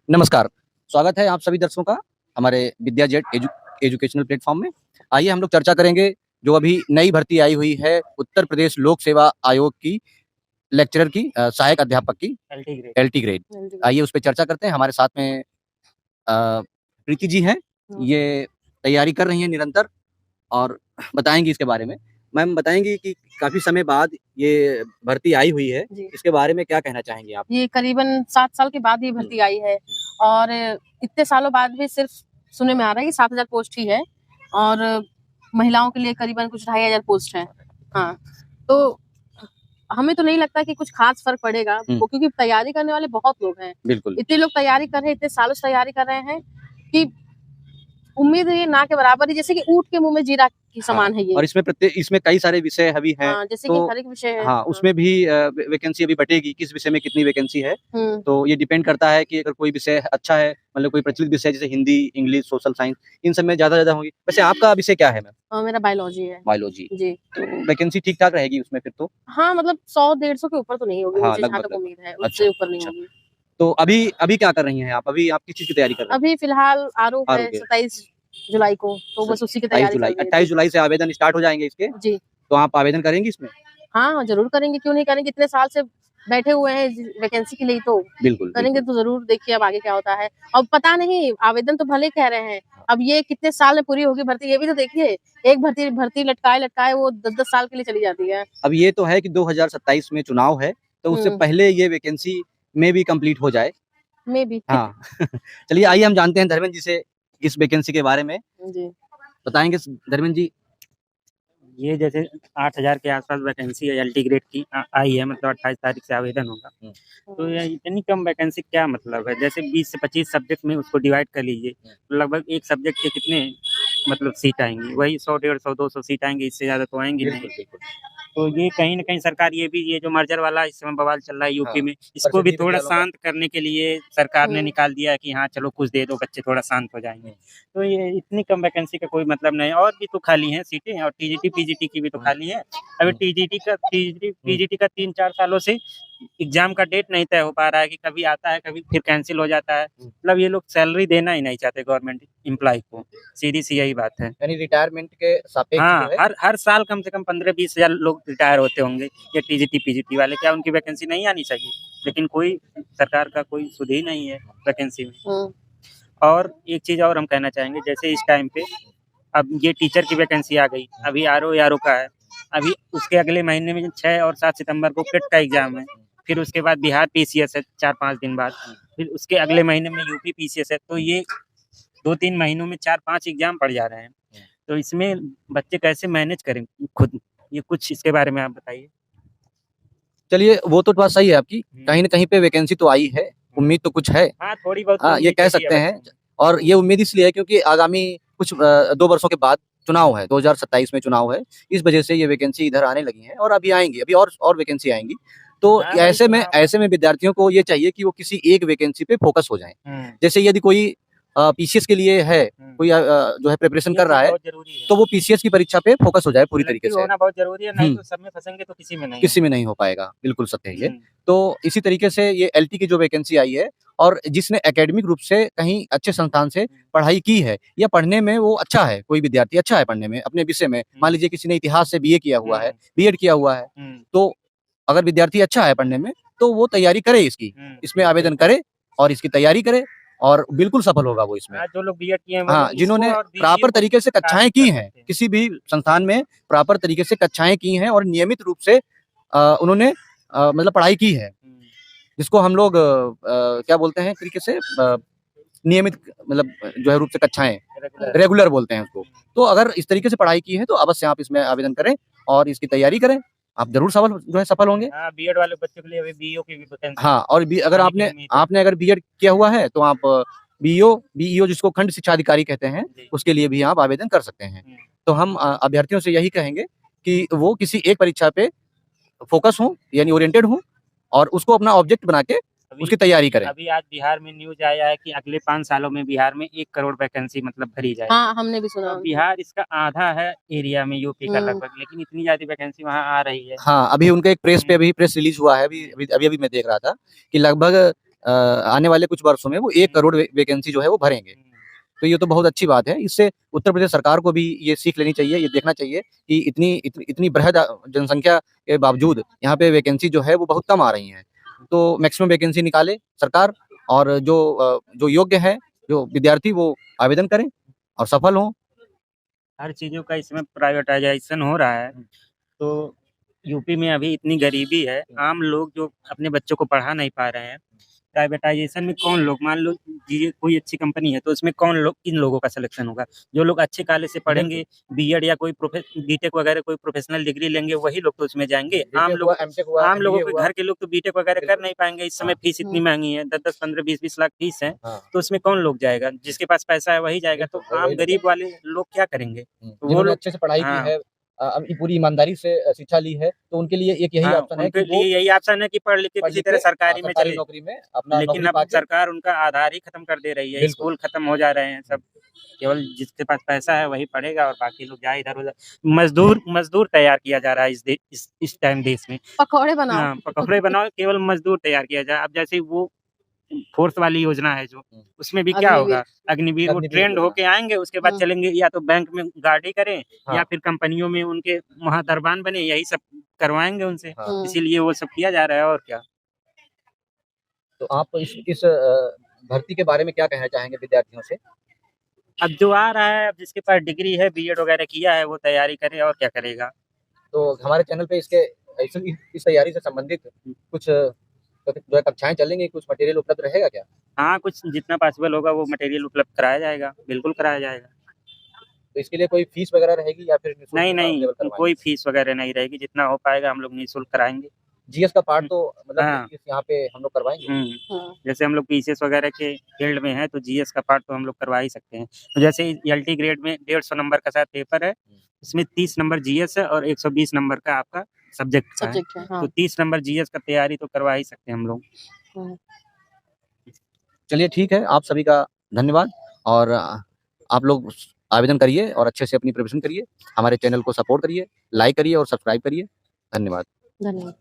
नमस्कार, स्वागत है आप सभी दर्शकों का हमारे विद्या जेट एजुकेशनल प्लेटफॉर्म में। आइए हम लोग चर्चा करेंगे जो अभी नई भर्ती आई हुई है उत्तर प्रदेश लोक सेवा आयोग की लेक्चरर की सहायक अध्यापक की एलटी ग्रेड। आइए उस पे चर्चा करते हैं। हमारे साथ में प्रीति जी हैं, ये तैयारी कर रही हैं निरंतर और बताएंगी इसके बारे में। मैम बताएंगी कि काफी समय बाद ये भर्ती आई हुई है, इसके बारे में क्या कहना चाहेंगी आप? ये करीबन 7 साल के बाद ये भर्ती आई है और इतने सालों बाद भी सिर्फ सुनने में आ रहा है कि 7,000 पोस्ट ही है और महिलाओं के लिए करीबन कुछ 2,500 पोस्ट है। हाँ, तो हमें तो नहीं लगता कि कुछ खास फर्क पड़ेगा क्योंकि तैयारी करने वाले बहुत लोग हैं। बिल्कुल। इतने लोग तैयारी कर रहे हैं, इतने सालों से तैयारी कर रहे हैं कि उम्मीद है ये ना के बराबर है, जैसे कि ऊँट के मुंह में जीरा के समान है ये। और इसमें कई सारे विषय अभी हैं। हाँ, जैसे कि हर एक विषय है। हाँ, उसमें भी वैकेंसी अभी बटेगी, किस विषय में कितनी वैकेंसी है। तो ये डिपेंड करता है कि अगर कोई विषय अच्छा है, मतलब कोई प्रचलित विषय जैसे हिंदी, इंग्लिश, सोशल साइंस, इन सब में ज्यादा होंगी। वैसे आपका विषय क्या है मैम? मेरा बायोलॉजी है। बायोलॉजी जी। तो वैकेंसी ठीक ठाक रहेगी उसमें फिर तो? हाँ, मतलब 100-150 के ऊपर तो नहीं होगी, हाँ, मुझे जहाँ तक उम्मीद है, उससे ऊपर नहीं होगी। तो अभी क्या कर रही हैं आप? अभी आप किस चीज की तैयारी कर रही हैं? अभी फिलहाल आरोप है 27 जुलाई को, तो बस उसी की तैयारी कर रही हूँ। 28 जुलाई से आवेदन स्टार्ट हो जाएंगे इसके? जी। तो आप आवेदन करेंगी इसमें? हाँ, जरूर करेंगे, क्यों नहीं करेंगे। इतने साल से बैठे हुए हैं वैकेंसी के लिए, तो बिल्कुल करेंगे तो जरूर। देखिए अब आगे क्या होता है। अब पता नहीं, आवेदन तो भले कह रहे हैं, अब ये कितने साल में पूरी होगी भर्ती, ये भी तो देखिए। एक भर्ती लटकाए वो 10-10 साल के लिए चली जाती है। अब ये तो है कि 2027 में चुनाव है, तो उससे पहले ये वैकेंसी में भी कंप्लीट हो जाए। May be. हाँ। चलिए आइए हम जानते हैं धर्मेंद्र जी से इस वैकेंसी के बारे में। जी बताएंगे धर्मेंद्र जी। ये जैसे 8,000 के आसपास वैकेंसी है, एलटी ग्रेड की आई है, मतलब 28 तारीख से आवेदन होगा। तो ये इतनी कम वैकेंसी क्या मतलब है? जैसे 20 से 25 सब्जेक्ट में उसको डिवाइड कर लीजिए, तो लगभग एक सब्जेक्ट के कितने मतलब सीट आएंगी? वही 100, 150, 200 सीट आएंगी, इससे ज्यादा तो आएंगी नहीं। तो ये कहीं ना कहीं सरकार ये जो मर्जर वाला इस समय बवाल चल रहा है यूपी में, इसको भी थोड़ा शांत करने के लिए सरकार ने निकाल दिया है कि हाँ चलो कुछ दे दो, बच्चे थोड़ा शांत हो जाएंगे। तो ये इतनी कम वैकेंसी का कोई मतलब नहीं। और भी तो खाली हैं सीटें, और टीजीटी पीजीटी की भी तो खाली है। अभी पीजीटी का 3-4 सालों से एग्जाम का डेट नहीं तय हो पा रहा है कि कभी आता है, कभी फिर कैंसिल हो जाता है। मतलब ये लोग सैलरी देना ही नहीं चाहते गवर्नमेंट एम्प्लॉय को, सीधी सी यही बात है। यानी रिटायरमेंट के सापेक्ष हाँ, हर साल कम से कम 15-20 हजार लोग रिटायर होते होंगे ये टीजीटी पीजीटी वाले। क्या उनकी वैकेंसी नहीं आनी चाहिए? लेकिन कोई सरकार का कोई सुध ही नहीं है वैकेंसी में। और एक चीज और हम कहना चाहेंगे, जैसे इस टाइम पे अब ये टीचर की वैकेंसी आ गई, अभी आरओ का है, अभी उसके अगले महीने में 6 और 7 सितंबर को टेट का एग्जाम है, फिर उसके बाद बिहार पीसीएस है 4-5 दिन बाद, फिर उसके अगले महीने में यूपी पीसीएस है। तो ये 2-3 महीनों में 4-5 एग्जाम पड़ जा रहे हैं। तो इसमें बच्चे कैसे मैनेज करें खुद? ये कुछ इसके बारे में आप बताइए। चलिए वो तो बात सही है आपकी, कहीं ना कहीं पे वैकेंसी तो आई है, उम्मीद तो कुछ है। हाँ, थोड़ी बहुत ये कह सकते हैं। और ये उम्मीद इसलिए है क्योंकि आगामी कुछ 2 वर्षों के बाद चुनाव है, 2027 में चुनाव है, इस वजह से ये वैकेंसी इधर आने लगी है और अभी आएंगी, अभी और वैकेंसी आएंगी। तो ऐसे में विद्यार्थियों को ये चाहिए कि वो किसी एक वैकेंसी पे फोकस हो जाएं। जैसे यदि कोई पीसीएस के लिए है, कोई जो है प्रिपरेशन कर रहा है, तो वो पीसीएस की परीक्षा पे फोकस हो जाए पूरी तरीके से। होना बहुत जरूरी है, नहीं तो सब में फंसेंगे तो किसी में नहीं हो पाएगा। बिल्कुल सत्य है ये। तो इसी तरीके से ये एलटी की जो वैकेंसी आई है, और जिसने एकेडमिक रूप से कहीं अच्छे संस्थान से पढ़ाई की है या पढ़ने में वो अच्छा है, कोई विद्यार्थी अच्छा है पढ़ने में अपने विषय में, मान लीजिए किसी ने इतिहास से बीए किया हुआ है, बीएड किया हुआ है, तो अगर विद्यार्थी अच्छा है पढ़ने में तो वो तैयारी करे इसमें आवेदन करे और इसकी तैयारी करे और बिल्कुल सफल होगा वो इसमें। जो लोग बीएड किए हैं, हाँ, जिन्होंने प्रॉपर तरीके से कक्षाएं की हैं, किसी भी संस्थान में प्रॉपर तरीके से कक्षाएं की हैं और नियमित रूप से उन्होंने मतलब पढ़ाई की है, जिसको हम लोग क्या बोलते हैं तरीके से नियमित, मतलब जो है रूप से कक्षाएं रेगुलर बोलते हैं उसको। तो अगर इस तरीके से पढ़ाई की है तो अवश्य आप इसमें आवेदन करें और इसकी तैयारी करें, आप जरूर सफल होंगे। बीएड वाले बच्चों के लिए अभी बीईओ की भी वैकेंसी। हाँ, और अगर आपने अगर बीएड किया हुआ है तो आप बीईओ जिसको खंड शिक्षा अधिकारी कहते हैं, उसके लिए भी आप आवेदन कर सकते हैं। तो हम अभ्यर्थियों से यही कहेंगे कि वो किसी एक परीक्षा पे फोकस हो, यानी ओरिएंटेड हो, और उसको अपना ऑब्जेक्ट बना के उसकी तैयारी करें। अभी आज बिहार में न्यूज आया है कि अगले 5 सालों में बिहार में 1 करोड़ वैकेंसी मतलब भरी जाए। हाँ, हमने भी सुना। बिहार इसका आधा है एरिया में यूपी का लगभग, लेकिन इतनी ज्यादा वैकेंसी वहाँ आ रही है। हाँ, अभी उनका एक प्रेस रिलीज हुआ है, अभी मैं देख रहा था कि लगभग आने वाले कुछ वर्षों में वो 1 करोड़ वैकेंसी जो है वो भरेंगे। तो ये तो बहुत अच्छी बात है। इससे उत्तर प्रदेश सरकार को भी ये सीख लेनी चाहिए, ये देखना चाहिए कि इतनी बृहद जनसंख्या के बावजूद यहाँ पे वैकेंसी जो है वो बहुत कम आ रही हैं। तो मैक्सिमम वैकेंसी निकाले सरकार, और जो योग्य है, जो विद्यार्थी, वो आवेदन करें और सफल हों। हर चीज़ों का इसमें प्राइवेटाइज़ेशन हो रहा है, तो यूपी में अभी इतनी गरीबी है, आम लोग जो अपने बच्चों को पढ़ा नहीं पा रहे हैं, प्राइवेटाइज़ेशन में कौन लोग, मान लो जी कोई अच्छी कंपनी है, तो उसमें कौन लोग, किन लोगों का सिलेक्शन होगा? जो लोग अच्छे कॉलेज से पढ़ेंगे, बीएड या कोई बीटेक वगैरह कोई प्रोफेशनल डिग्री लेंगे, वही लोग तो उसमें जाएँगे। आम लोगों के घर के लोग तो बीटेक वगैरह कर नहीं पाएँगे, इस समय फीस इतनी महँगी है, 10-10, 15, 20-20 लाख फीस है, तो उसमें कौन लोग जाएगा? जिसके पास पैसा है वही जाएगा, तो आम गरीब वाले लोग क्या करेंगे? तो वो लोग अच्छे से पढ़ाई हाँ। की है, पूरी ईमानदारी से शिक्षा ली है, तो उनके लिए एक यही ऑप्शन है उनके कि वो लिए यही ऑप्शन है कि पढ़ लिख के किसी तरह सरकारी में चले। नौकरी में अपना लेकिन नौकरी अब पाके सरकार उनका आधार ही खत्म कर दे रही है, बिल्कुल। स्कूल खत्म हो जा रहे हैं सब, केवल जिसके पास पैसा है वही पढ़ेगा और बाकी लोग जाए इधर-उधर। मज़दूर तैयार किया जा रहा है इस टाइम देश में। पकौड़े बनाओ। हाँ, पकौड़े बनाओ, केवल मज़दूर तैयार किया जाए। अब जैसे वो फोर्स वाली योजना है जो, उसमें भी क्या होगा? अग्निवीर वो ट्रेंड होके आएँगे, उसके बाद चलेंगे या तो बैंक में गार्डी करें या फिर कंपनियों में उनके वहाँ दरबान बने, यही सब करवाएँगे उनसे। इसीलिए वो सब किया जा रहा है और क्या। तो आप इस भर्ती के बारे में क्या कहना चाहेंगे विद्यार्थियों से? अब जो आ रहा है, अब जिसके पास डिग्री है, बीएड वगैरह किया है, वो तैयारी करे और क्या करेगा। तो हमारे चैनल पे इस तैयारी से संबंधित कुछ जो है कक्षाएँ चलेंगी, कुछ मटेरियल उपलब्ध रहेगा क्या? हाँ, कुछ जितना पॉसिबल होगा वो मटेरियल उपलब्ध कराया जाएगा, बिल्कुल कराया जाएगा। तो इसके लिए कोई फीस वगैरह रहेगी या फिर निःशुल्क नहीं, अवेलेबल करवाएंगे? कोई फीस वगैरह नहीं रहेगी, जितना हो पाएगा हम लोग निःशुल्क कराएँगे। जीएस का पार्ट तो मतलब हाँ। यहाँ पे हम लोग करवाएँगे? जैसे हम लोग पीसीएस वगैरह के फील्ड में हैं, तो जीएस का पार्ट तो हम लोग करवा ही सकते हैं। तो जैसे एलटी ग्रेड में 150 नंबर का शायद पेपर है, इसमें 30 नंबर जीएस है और 120 नंबर का आपका सब्जेक्ट का है। हाँ। तो 30 नंबर जीएस का तैयारी तो करवा ही सकते हैं हम लोग। चलिए ठीक है, आप सभी का धन्यवाद, और आप लोग आवेदन करिए और अच्छे से अपनी प्रिपरेशन करिए। हमारे चैनल को सपोर्ट करिए, लाइक करिए और सब्सक्राइब करिए। धन्यवाद।